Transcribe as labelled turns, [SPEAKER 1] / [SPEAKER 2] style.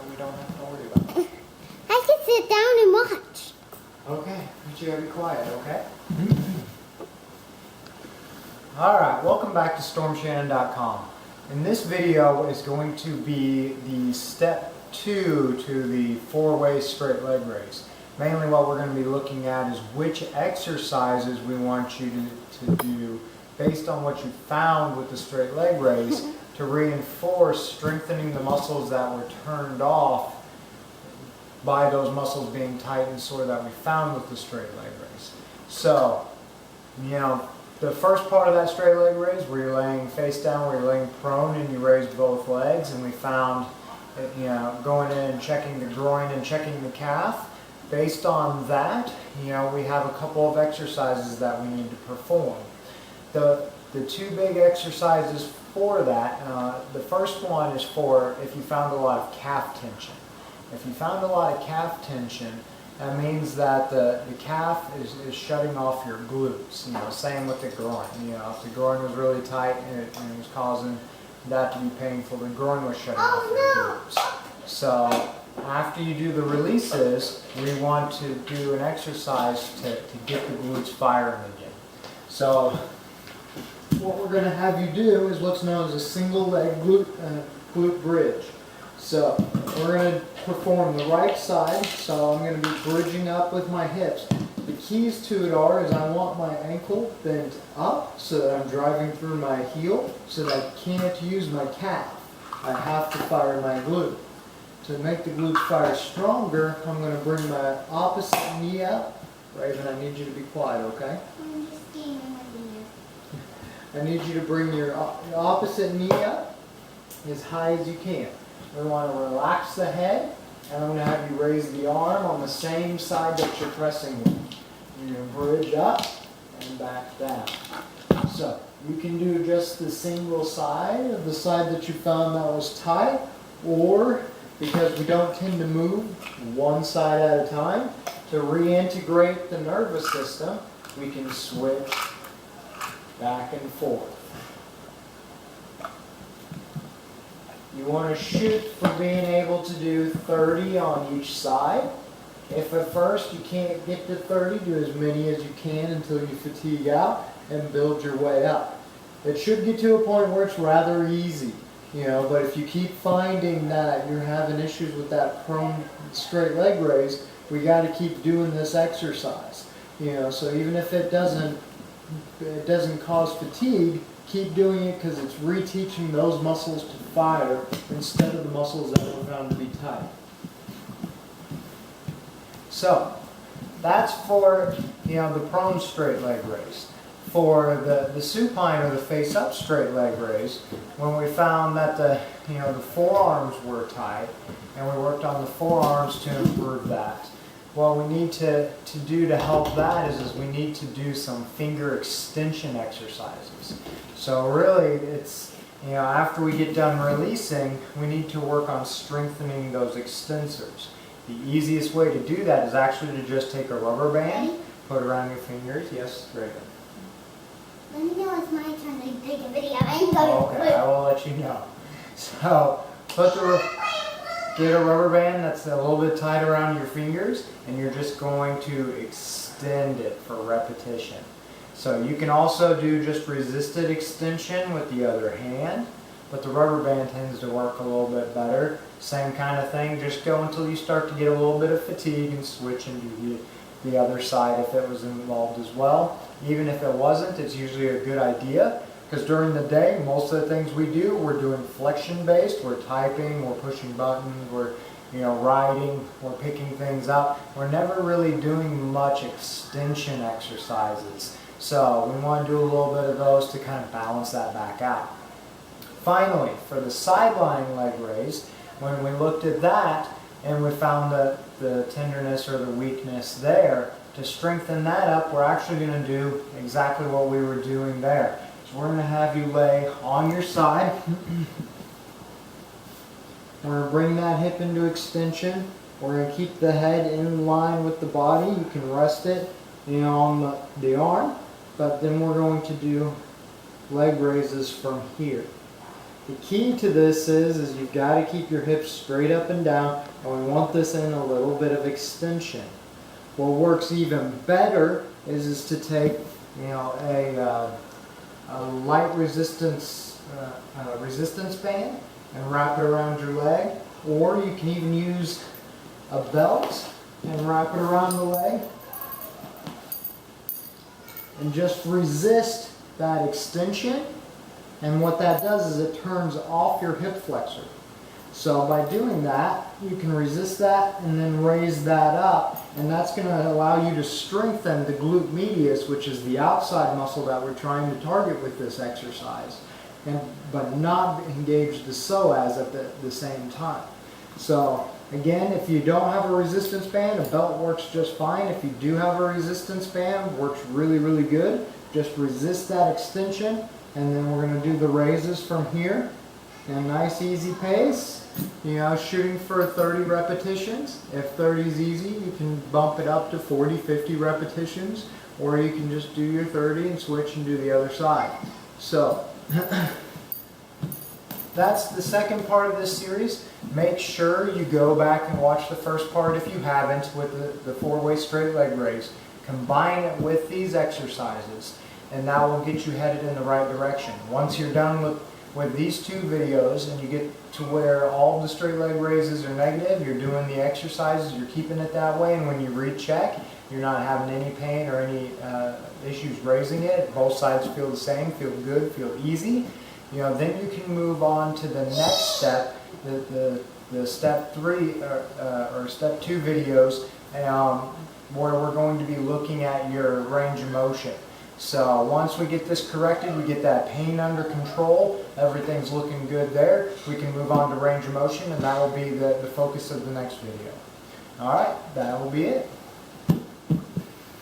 [SPEAKER 1] we don't have to worry about it.
[SPEAKER 2] I can sit down and watch.
[SPEAKER 1] Okay, but you gotta be quiet, okay? Alright, welcome back to StormShannon.com. In this video is going to be the step 2 to the 4-way straight leg raise. Mainly what we're going to be looking at is which exercises we want you to do based on what you found with the straight leg raise to reinforce strengthening the muscles that were turned off by those muscles being tight and sore that we found with the straight leg raise. So, the first part of that straight leg raise where you're laying face down, where you're laying prone and you raise both legs, and we found going in and checking the groin and checking the calf. Based on that, we have a couple of exercises that we need to perform. The two big exercises for that, the first one is for if you found a lot of calf tension. If you found a lot of calf tension, that means that the calf is shutting off your glutes. Same with the groin. If the groin was really tight and it was causing that to be painful, the groin was shutting off your glutes. So after you do the releases, we want to do an exercise to get the glutes firing again. So what we're going to have you do is what's known as a single leg glute bridge. So we're going to perform the right side, so I'm going to be bridging up with my hips. The keys to it is I want my ankle bent up so that I'm driving through my heel so that I can't use my calf. I have to fire my glute. To make the glutes fire stronger, I'm going to bring my opposite knee up. Raven, I need you to be quiet, okay?
[SPEAKER 2] I'm just getting my knee.
[SPEAKER 1] I need you to bring your opposite knee up as high as you can. We want to relax the head, and I'm going to have you raise the arm on the same side that you're pressing with. You're going to bridge up and back down. So you can do just the single side of the side that you found that was tight, or because we don't tend to move one side at a time, to reintegrate the nervous system, we can switch back and forth. You want to shoot for being able to do 30 on each side. If at first you can't get to 30, do as many as you can until you fatigue out and build your way up. It should get to a point where it's rather easy. But if you keep finding that you're having issues with that prone straight leg raise, we got to keep doing this exercise. So even if it doesn't cause fatigue, keep doing it because it's reteaching those muscles to fire instead of the muscles that were found to be tight. So that's for the prone straight leg raise. For the supine or the face-up straight leg raise, when we found that the forearms were tight, and we worked on the forearms to improve that, what we need to do to help that is we need to do some finger extension exercises. So really, it's after we get done releasing, we need to work on strengthening those extensors. The easiest way to do that is actually to just take a rubber band, put it around your fingers. Yes, Raven.
[SPEAKER 2] Let me know it's my turn to take a video and go to
[SPEAKER 1] Okay, I will let you know. So, get a rubber band that's a little bit tight around your fingers, and you're just going to extend it for repetition. So you can also do just resisted extension with the other hand, but the rubber band tends to work a little bit better. Same kind of thing, just go until you start to get a little bit of fatigue and switch and do the other side if it was involved as well. Even if it wasn't, it's usually a good idea because during the day, most of the things we do, we're doing flexion based. We're typing, we're pushing buttons, we're writing, we're picking things up. We're never really doing much extension exercises. So we want to do a little bit of those to kind of balance that back out. Finally, for the side-lying leg raise, when we looked at that and we found the tenderness or the weakness there, to strengthen that up, we're actually going to do exactly what we were doing there. So we're going to have you lay on your side. We're going to bring that hip into extension. We're going to keep the head in line with the body. You can rest it on the arm, but then we're going to do leg raises from here. The key to this is you've got to keep your hips straight up and down, and we want this in a little bit of extension. What works even better is to take, you know, a light resistance band and wrap it around your leg, or you can even use a belt and wrap it around the leg, and just resist that extension. And what that does is it turns off your hip flexor. So by doing that, you can resist that and then raise that up, and that's going to allow you to strengthen the glute medius, which is the outside muscle that we're trying to target with this exercise, but not engage the psoas at the same time. So again, if you don't have a resistance band, a belt works just fine. If you do have a resistance band, it works really, really good. Just resist that extension, and then we're going to do the raises from here in a nice easy pace, you know, shooting for 30 repetitions. If 30 is easy, you can bump it up to 40, 50 repetitions, or you can just do your 30 and switch and do the other side. So that's the second part of this series. Make sure you go back and watch the first part if you haven't, with the 4-way straight leg raise. Combine it with these exercises, and that will get you headed in the right direction. Once you're done with these 2 videos and you get to where all the straight leg raises are negative, you're doing the exercises, you're keeping it that way, and when you recheck, you're not having any pain or any issues raising it. Both sides feel the same, feel good, feel easy. You know, then you can move on to the next step, the step 3 or step 2 videos, where we're going to be looking at your range of motion. So once we get this corrected, we get that pain under control, everything's looking good there, we can move on to range of motion, and that will be the focus of the next video. Alright, that will be it.